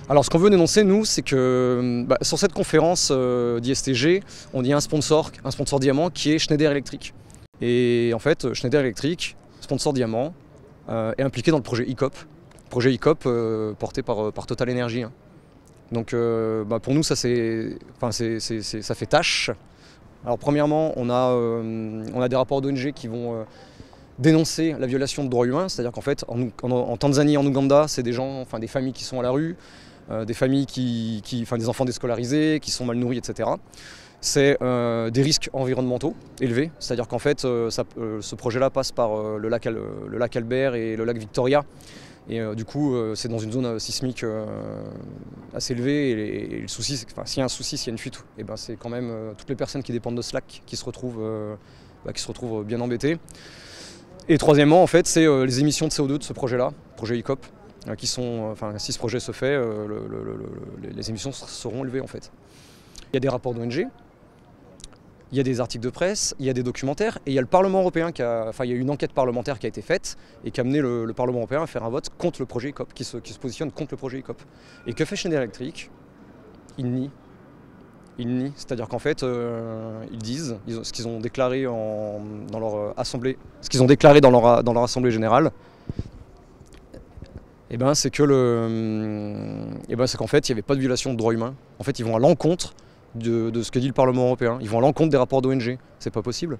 Alors ce qu'on veut dénoncer, nous, c'est que sur cette conférence d'ISTG, on y a un sponsor diamant qui est Schneider Electric. Et en fait, Schneider Electric, sponsor diamant, est impliqué dans le projet ICOP. Projet ICOP porté par Total Energy. Donc pour nous, ça fait tâche. Alors premièrement, on a des rapports d'ONG qui vont dénoncer la violation de droits humains, c'est-à-dire qu'en fait, en Tanzanie, en Ouganda, c'est des gens, des familles qui sont à la rue, des familles des enfants déscolarisés, qui sont mal nourris, etc. C'est des risques environnementaux élevés, c'est-à-dire qu'en fait, ce projet-là passe par le lac Albert et le lac Victoria. Et du coup, c'est dans une zone sismique assez élevée. Et le souci, c'est que s'il y a un souci, s'il y a une fuite, c'est quand même toutes les personnes qui dépendent de ce lac qui se retrouvent bien embêtées. Et troisièmement, en fait, c'est les émissions de CO2 de ce projet-là, projet ICOP, qui sont, si ce projet se fait, les émissions seront élevées en fait. Il y a des rapports d'ONG, il y a des articles de presse, il y a des documentaires, et il y a le Parlement européen il y a eu une enquête parlementaire qui a été faite et qui a amené le Parlement européen à faire un vote contre le projet ICOP, qui se positionne contre le projet ICOP. Et que fait Schneider Electric? Il nie. C'est-à-dire qu'en fait, ils disent ce qu'ils ont déclaré dans leur assemblée, dans leur assemblée générale, c'est qu'en fait, il n'y avait pas de violation de droits humains. En fait, ils vont à l'encontre de ce que dit le Parlement européen. Ils vont à l'encontre des rapports d'ONG. C'est pas possible.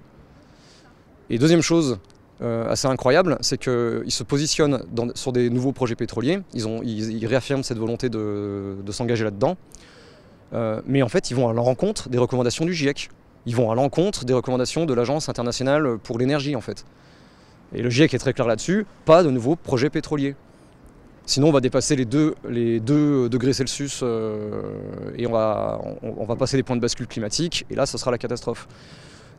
Et deuxième chose assez incroyable, c'est qu'ils se positionnent sur des nouveaux projets pétroliers. Ils réaffirment cette volonté de s'engager là-dedans. Mais en fait, ils vont à l'encontre des recommandations du GIEC. Ils vont à l'encontre des recommandations de l'Agence internationale pour l'énergie, en fait. Et le GIEC est très clair là-dessus, pas de nouveaux projets pétroliers. Sinon, on va dépasser les 2 degrés Celsius et on va passer les points de bascule climatique, et là, ce sera la catastrophe.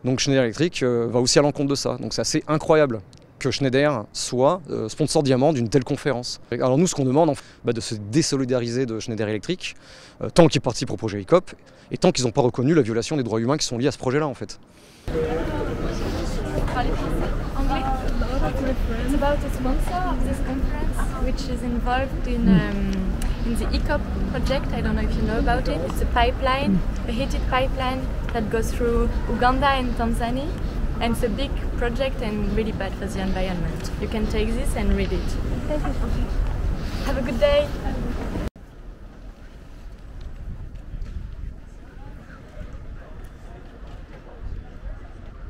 Donc Schneider Electric va aussi à l'encontre de ça. Donc c'est assez incroyable que Schneider soit sponsor diamant d'une telle conférence. Alors nous, ce qu'on demande, de se désolidariser de Schneider Electric, tant qu'ils participent au projet ICOP, et tant qu'ils n'ont pas reconnu la violation des droits humains qui sont liés à ce projet-là, en fait. It's about a sponsor of this conference, which is involved in the ICOP project. I don't know if you know about it. It's a pipeline, a heated pipeline that goes through Uganda and Tanzania. And it's a big project and really bad for the environment. You can take this and read it. Have a good day.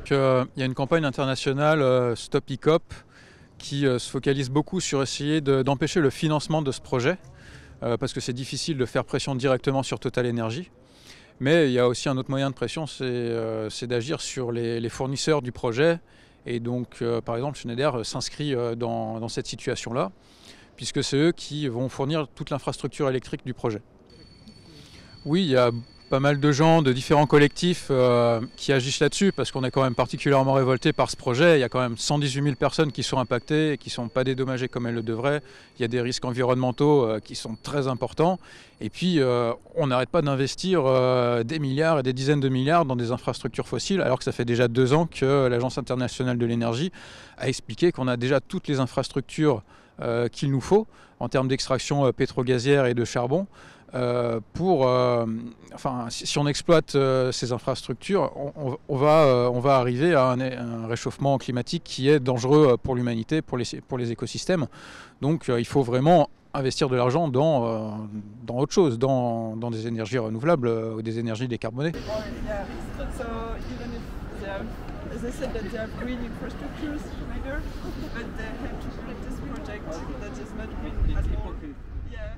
Il y a une campagne internationale Stop ICOP qui se focalise beaucoup sur essayer d'empêcher le financement de ce projet parce que c'est difficile de faire pression directement sur Total Energy. Mais il y a aussi un autre moyen de pression, c'est d'agir sur les fournisseurs du projet. Et donc, par exemple, Schneider s'inscrit dans cette situation-là, puisque c'est eux qui vont fournir toute l'infrastructure électrique du projet. Oui, il y a pas mal de gens de différents collectifs qui agissent là-dessus, parce qu'on est quand même particulièrement révoltés par ce projet. Il y a quand même 118 000 personnes qui sont impactées et qui ne sont pas dédommagées comme elles le devraient. Il y a des risques environnementaux qui sont très importants. Et puis, on n'arrête pas d'investir des milliards et des dizaines de milliards dans des infrastructures fossiles, alors que ça fait déjà 2 ans que l'Agence internationale de l'énergie a expliqué qu'on a déjà toutes les infrastructures qu'il nous faut en termes d'extraction pétro-gazière et de charbon. Si on exploite ces infrastructures, on va arriver à un réchauffement climatique qui est dangereux pour l'humanité, pour les écosystèmes. Donc il faut vraiment investir de l'argent dans autre chose, dans des énergies renouvelables ou des énergies décarbonées. They said that they have green infrastructures, Schneider, but they have to build this project that is not green at all. Yeah.